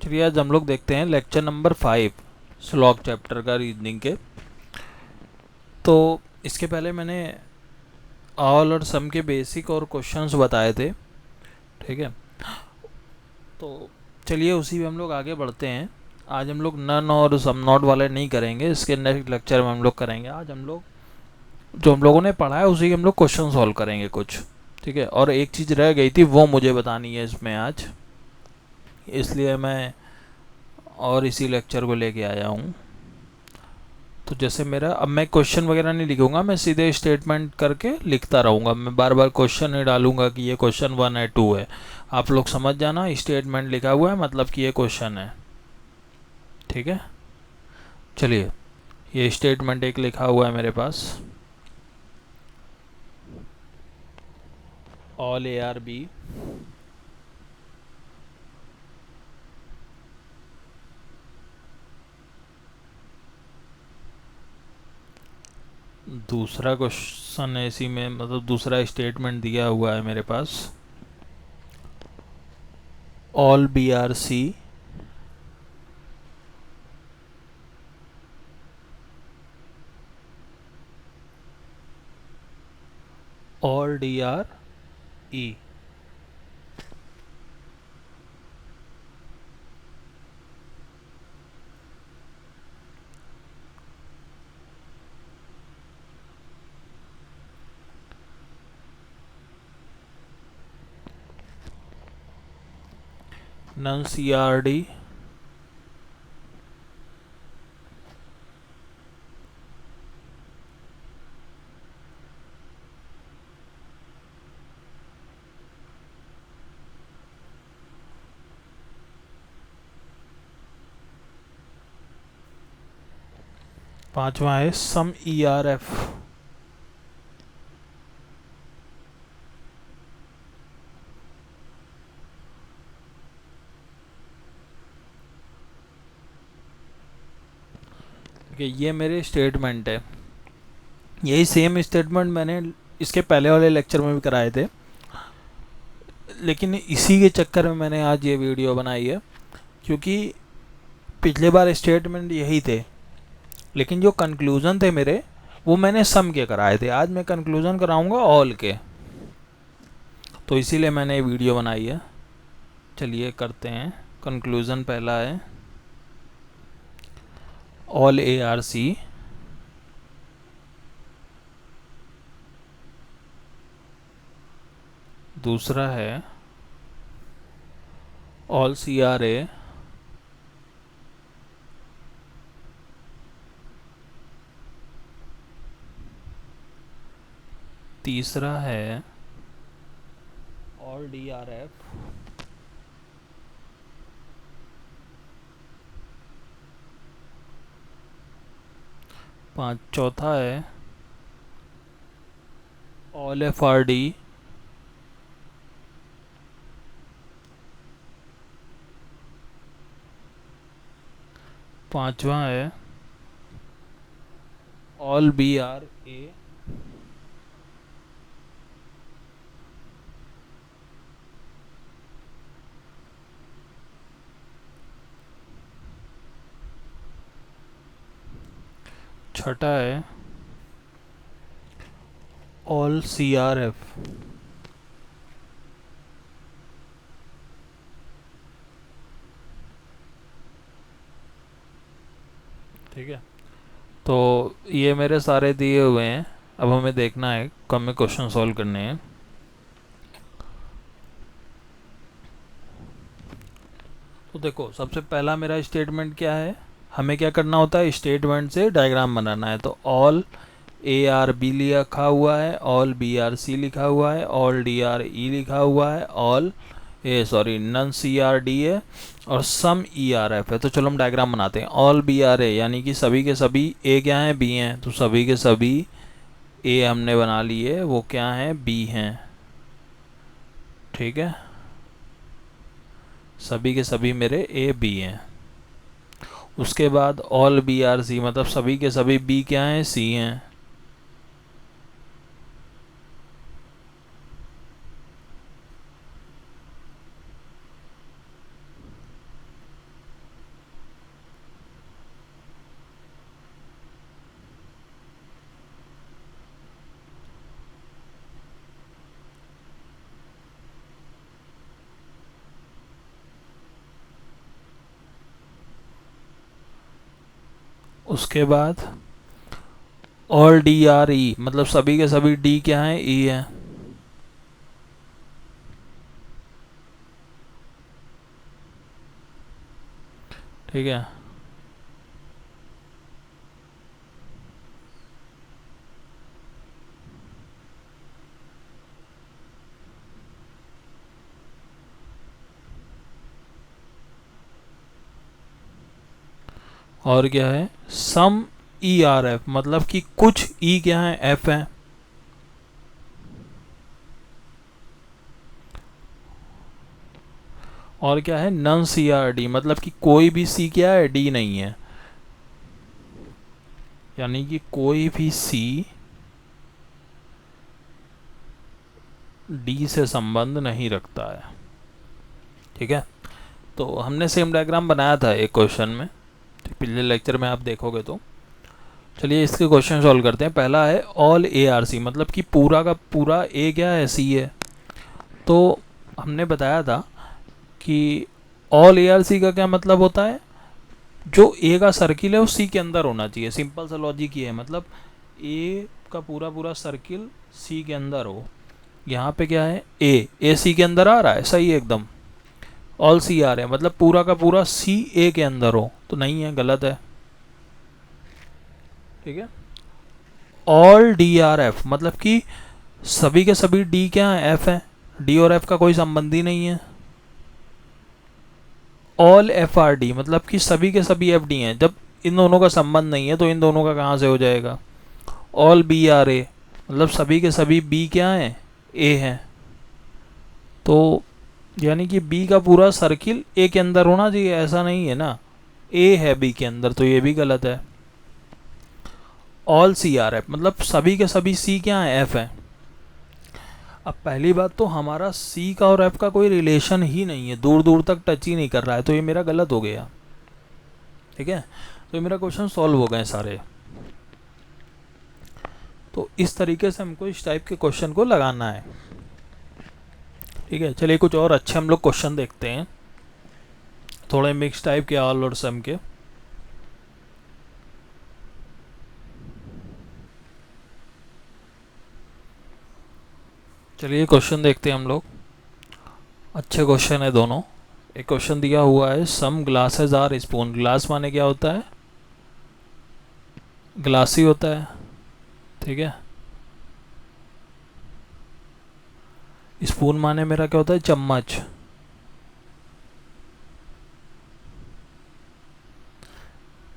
चलिए आज हम लोग देखते हैं लेक्चर नंबर 5 स्लॉग चैप्टर का रीजनिंग के। तो इसके पहले मैंने ऑल और सम के बेसिक और क्वेश्चंस बताए थे, ठीक है। तो चलिए उसी में हम लोग आगे बढ़ते हैं। आज हम लोग नन और सम नॉट वाले नहीं करेंगे, इसके नेक्स्ट लेक्चर में हम लोग करेंगे। आज हम लोग जो हम लोगों ने पढ़ा है उसी के हम लोग क्वेश्चन सॉल्व करेंगे कुछ, ठीक है। और एक चीज़ रह गई थी वो मुझे बतानी है इसमें आज, इसलिए मैं और इसी लेक्चर को लेके आया हूँ। तो जैसे मेरा अब मैं क्वेश्चन वगैरह नहीं लिखूंगा, मैं सीधे स्टेटमेंट करके लिखता रहूँगा। मैं बार बार क्वेश्चन नहीं डालूंगा कि ये क्वेश्चन 1 है 2 है। आप लोग समझ जाना, स्टेटमेंट लिखा हुआ है मतलब कि ये क्वेश्चन है, ठीक है। चलिए ये स्टेटमेंट एक लिखा हुआ है मेरे पास, ऑल ए आर बी दूसरा क्वेश्चन है इसी में, मतलब दूसरा स्टेटमेंट दिया हुआ है मेरे पास, all B are C all D are E. None C are D पांचवा है सम ई आर एफ। ये मेरे स्टेटमेंट है। यही सेम स्टेटमेंट मैंने इसके पहले वाले लेक्चर में भी कराए थे, लेकिन इसी के चक्कर में मैंने आज ये वीडियो बनाई है, क्योंकि पिछले बार स्टेटमेंट यही थे, लेकिन जो कंक्लूज़न थे मेरे वो मैंने सम के कराए थे। आज मैं कंक्लूज़न कराऊंगा ऑल के, तो इसीलिए मैंने ये वीडियो बनाई है। चलिए करते हैं। कंक्लूज़न पहला है ऑल ए आर सी दूसरा है ऑल सी आर ए तीसरा है ऑल डी आर एफ चौथा है ऑल एफ आर डी पांचवा है ऑल बी आर ए छठा है ऑल सी आर एफ। ठीक है, तो ये मेरे सारे दिए हुए हैं। अब हमें देखना है, कम में क्वेश्चन सॉल्व करने हैं। तो देखो सबसे पहला मेरा स्टेटमेंट क्या है, हमें क्या करना होता है, स्टेटमेंट से डायग्राम बनाना है। तो ऑल ए आर बी लिखा हुआ है, ऑल बी आर सी लिखा हुआ है, ऑल डी आर ई लिखा हुआ है, all none C are D है, और सम ई आर एफ है। तो चलो हम डायग्राम बनाते हैं। ऑल बी आर ए यानी कि सभी के सभी ए क्या हैं, बी हैं, तो सभी के सभी ए हमने बना लिए, वो क्या हैं, बी हैं, ठीक है। सभी के सभी मेरे ए बी हैं। उसके बाद ऑल बी आर सी मतलब सभी के सभी बी क्या हैं, सी हैं। उसके बाद ऑल डी आर ई, मतलब सभी के सभी डी क्या हैं, ई हैं। ठीक है, और क्या है, सम ई आर एफ, मतलब कि कुछ ई क्या है, एफ है। और क्या है, नन सी आर डी, मतलब कि कोई भी सी क्या है, डी नहीं है, यानी कि कोई भी सी डी से संबंध नहीं रखता है। ठीक है, तो हमने सेम डायग्राम बनाया था एक क्वेश्चन में, पिछले लेक्चर में आप देखोगे तो। चलिए इसके क्वेश्चन सॉल्व करते हैं। पहला है ऑल ए आर सी, मतलब कि पूरा का पूरा ए क्या है, सी है। तो हमने बताया था कि ऑल ए आर सी का क्या मतलब होता है, जो ए का सर्किल है वो सी के अंदर होना चाहिए। सिंपल सा लॉजिक ये है, मतलब ए का पूरा पूरा सर्किल सी के अंदर हो। यहाँ पे क्या है, ए सी के अंदर आ रहा है, सही है एकदम। ऑल सी आ रहे हैं, मतलब पूरा का पूरा सी ए के अंदर हो, तो नहीं है, गलत है। ठीक है, ऑल डी आर एफ, मतलब कि सभी के सभी डी क्या है, एफ है। डी और एफ का कोई संबंध ही नहीं है। ऑल एफ आर डी, मतलब कि सभी के सभी एफ डी हैं। जब इन दोनों का संबंध नहीं है तो इन दोनों का कहाँ से हो जाएगा। ऑल बी आर ए, मतलब सभी के सभी बी क्या हैं, ए हैं। तो यानी कि बी का पूरा सर्किल ए के अंदर होना चाहिए, ऐसा नहीं है ना, ए है बी के अंदर, तो ये भी गलत है। ऑल सी आर एफ, मतलब सभी के सभी सी क्या है, एफ है। अब पहली बात तो हमारा सी का और एफ का कोई रिलेशन ही नहीं है, दूर दूर तक टच ही नहीं कर रहा है, तो ये मेरा गलत हो गया। ठीक है, तो ये मेरा क्वेश्चन सॉल्व हो गए सारे। तो इस तरीके से हमको इस टाइप के क्वेश्चन को लगाना है। ठीक है, चलिए कुछ और अच्छे हम लोग क्वेश्चन देखते हैं, थोड़े मिक्स टाइप के, ऑल और सम के। चलिए क्वेश्चन देखते हैं हम लोग, अच्छे क्वेश्चन है दोनों। एक क्वेश्चन दिया हुआ है, some glasses are spoon. Glass माने क्या होता है, ग्लास ही होता है। ठीक है, स्पून माने मेरा क्या होता है, चम्मच।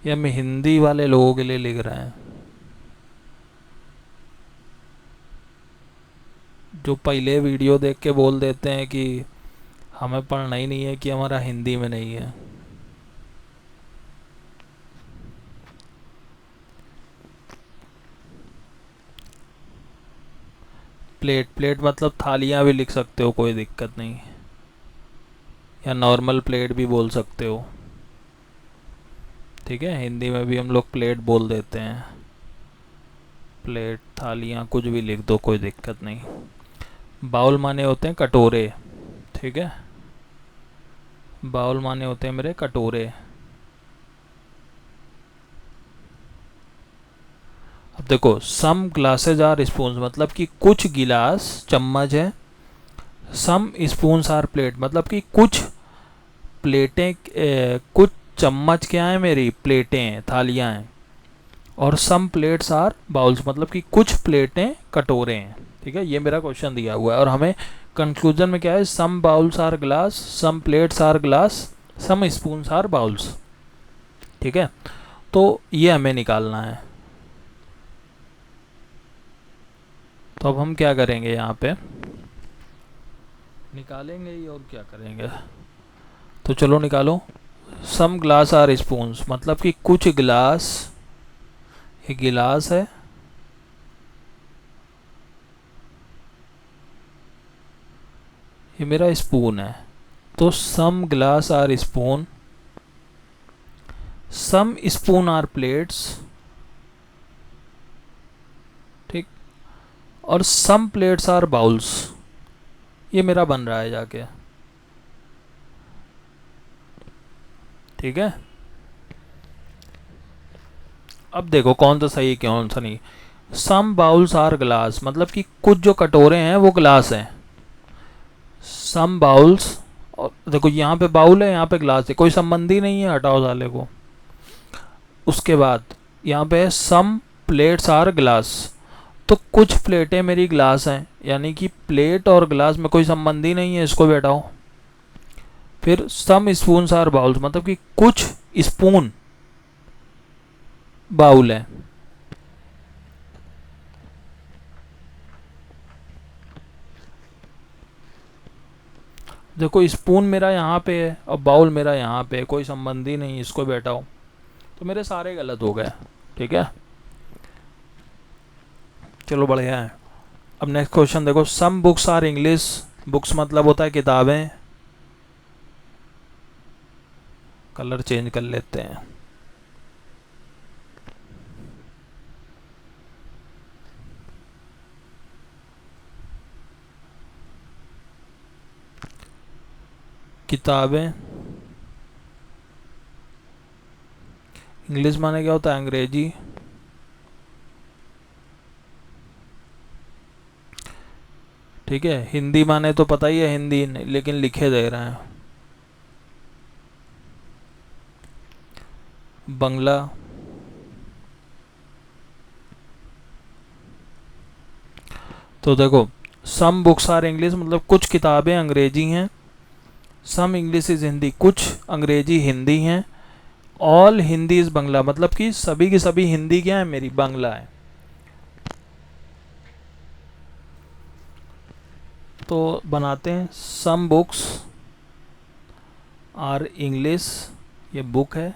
ये हम हिंदी वाले लोगों के लिए लिख रहे हैं, जो पहले वीडियो देख के बोल देते हैं कि हमें पढ़ना ही नहीं है, कि हमारा हिंदी में नहीं है। प्लेट, प्लेट मतलब थालियाँ भी लिख सकते हो, कोई दिक्कत नहीं, या नॉर्मल प्लेट भी बोल सकते हो। ठीक है, हिंदी में भी हम लोग प्लेट बोल देते हैं, प्लेट, थालियाँ, कुछ भी लिख दो, कोई दिक्कत नहीं। बाउल माने होते हैं कटोरे। ठीक है, बाउल माने होते हैं मेरे कटोरे। अब देखो, सम ग्लासेज आर स्पून, मतलब कि कुछ गिलास चम्मच है। सम स्पून्स आर प्लेट, मतलब कि कुछ प्लेटें, कुछ चम्मच क्या है मेरी, प्लेटें हैं, थालियाँ हैं। और सम प्लेट्स आर बाउल्स, मतलब कि कुछ प्लेटें कटोरे हैं। ठीक है, ये मेरा क्वेश्चन दिया हुआ है, और हमें कंक्लूजन में क्या है, some bowls are glass, some plates are glass, some spoons are bowls. ठीक है, तो ये हमें निकालना है। तो अब हम क्या करेंगे, यहाँ पे निकालेंगे ही, और क्या करेंगे। तो चलो निकालो। सम ग्लास आर स्पून्स, मतलब कि कुछ गिलास, ये गिलास है, ये मेरा स्पून है। तो some glass are spoon, some spoon are plates. ठीक, और सम प्लेट्स आर बाउल्स। ये मेरा बन रहा है जाके। ठीक है, अब देखो कौन सा सही है कौन सा नहीं। सम बाउल्स आर ग्लास, मतलब कि कुछ जो कटोरे हैं वो ग्लास हैं। सम बाउल्स, और देखो यहाँ पे बाउल है यहाँ पे ग्लास है, कोई संबंध ही नहीं है, हटाओ साले को। उसके बाद यहाँ पे है सम प्लेट्स आर ग्लास, तो कुछ प्लेटें मेरी ग्लास हैं, यानी कि प्लेट और ग्लास में कोई संबंध ही नहीं है, इसको भी हटाओ। फिर सम स्पून्स आर बाउल्स, मतलब कि कुछ स्पून बाउल है। देखो स्पून मेरा यहाँ पे है और बाउल मेरा यहाँ पे है, कोई संबंध ही नहीं, इसको भी हटाओ। तो मेरे सारे गलत हो गए, ठीक है। चलो बढ़िया है। अब नेक्स्ट क्वेश्चन देखो, some books are English, books मतलब होता है किताबें। कलर चेंज कर लेते हैं। किताबें, इंग्लिश माने क्या होता है, अंग्रेजी। ठीक है, हिंदी माने तो पता ही है हिंदी, लेकिन लिखे दे रहे हैं। बंगला, तो देखो सम बुक्स आर इंग्लिश मतलब कुछ किताबें अंग्रेजी हैं। सम इंग्लिश इज हिंदी, कुछ अंग्रेजी हिंदी हैं। ऑल हिंदी इज बंगला, मतलब कि सभी की सभी हिंदी क्या है मेरी, बांग्ला है। तो बनाते हैं, सम बुक्स आर इंग्लिश, ये बुक है,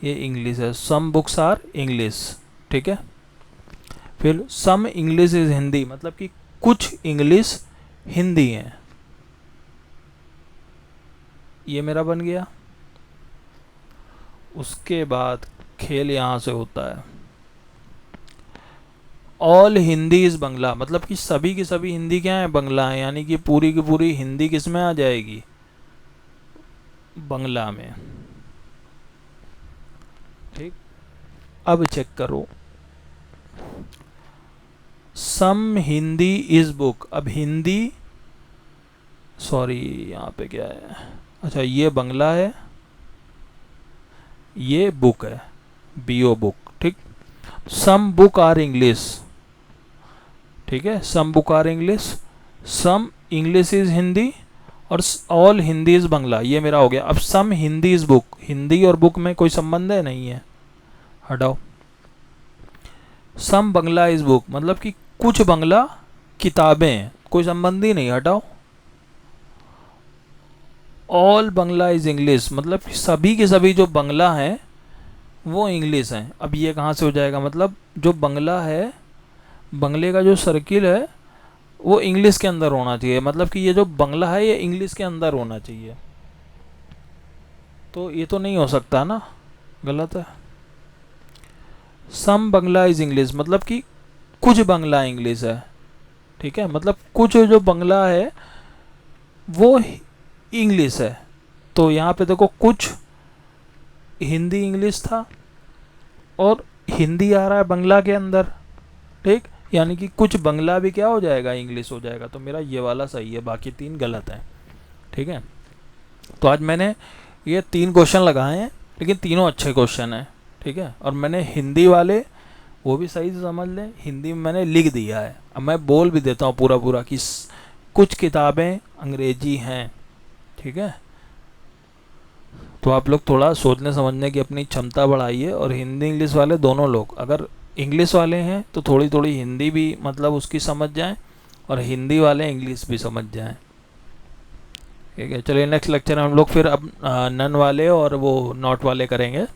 ये इंग्लिश है, सम बुक्स आर इंग्लिश, ठीक है। फिर सम इंग्लिश इज हिंदी, मतलब कि कुछ इंग्लिश हिंदी है, ये मेरा बन गया। उसके बाद खेल यहाँ से होता है, ऑल हिंदी इज बंगला, मतलब कि सभी की सभी हिंदी क्या है, बंगला है, यानी कि पूरी की पूरी हिंदी किस में आ जाएगी, बंगला में। ठीक, अब चेक करो, सम हिंदी इज बुक, अब हिंदी, सॉरी यहाँ पे क्या है, अच्छा ये बंगला है, ये बुक है, बीओ बुक, ठीक। सम बुक आर इंग्लिश, ठीक है, some book are English, some English is Hindi, और ऑल हिंदी इज बंगला, ये मेरा हो गया। अब सम हिंदी इज बुक, हिंदी और बुक में कोई संबंध है, नहीं है, हटाओ। सम बंगला इज बुक, मतलब कि कुछ बंगला किताबें हैं, कोई संबंध ही नहीं, हटाओ। ऑल बंगला इज इंग्लिश, मतलब कि सभी के सभी जो बंगला हैं वो इंग्लिश हैं। अब ये कहाँ से हो जाएगा, मतलब जो बंगला है, बंगले का जो सर्किल है वो इंग्लिश के अंदर होना चाहिए, मतलब कि ये जो बंगला है ये इंग्लिश के अंदर होना चाहिए। तो ये तो नहीं हो सकता ना, गलत है। सम बंगला इज इंग्लिश, मतलब कि कुछ बंगला इंग्लिश है, ठीक है, मतलब कुछ जो बंगला है वो इंग्लिश है। तो यहाँ पे देखो कुछ हिंदी इंग्लिश था और हिंदी आ रहा है बंगला के अंदर, ठीक, यानी कि कुछ बंगला भी क्या हो जाएगा, इंग्लिश हो जाएगा। तो मेरा ये वाला सही है, बाकी तीन गलत हैं, ठीक है। तो आज मैंने ये 3 क्वेश्चन लगाए हैं, लेकिन तीनों अच्छे क्वेश्चन हैं, ठीक है। और मैंने हिंदी वाले वो भी सही से समझ लें, हिंदी में मैंने लिख दिया है। अब मैं बोल भी देता हूँ पूरा पूरा कि कुछ किताबें अंग्रेजी हैं, ठीक है। तो आप लोग थोड़ा सोचने समझने की अपनी क्षमता बढ़ाइए, और हिंदी इंग्लिश वाले दोनों लोग, अगर इंग्लिश वाले हैं तो थोड़ी थोड़ी हिंदी भी मतलब उसकी समझ जाएं, और हिंदी वाले इंग्लिश भी समझ जाएं, ठीक है। चलिए नेक्स्ट लेक्चर हम लोग फिर अब नन वाले और वो नॉट वाले करेंगे।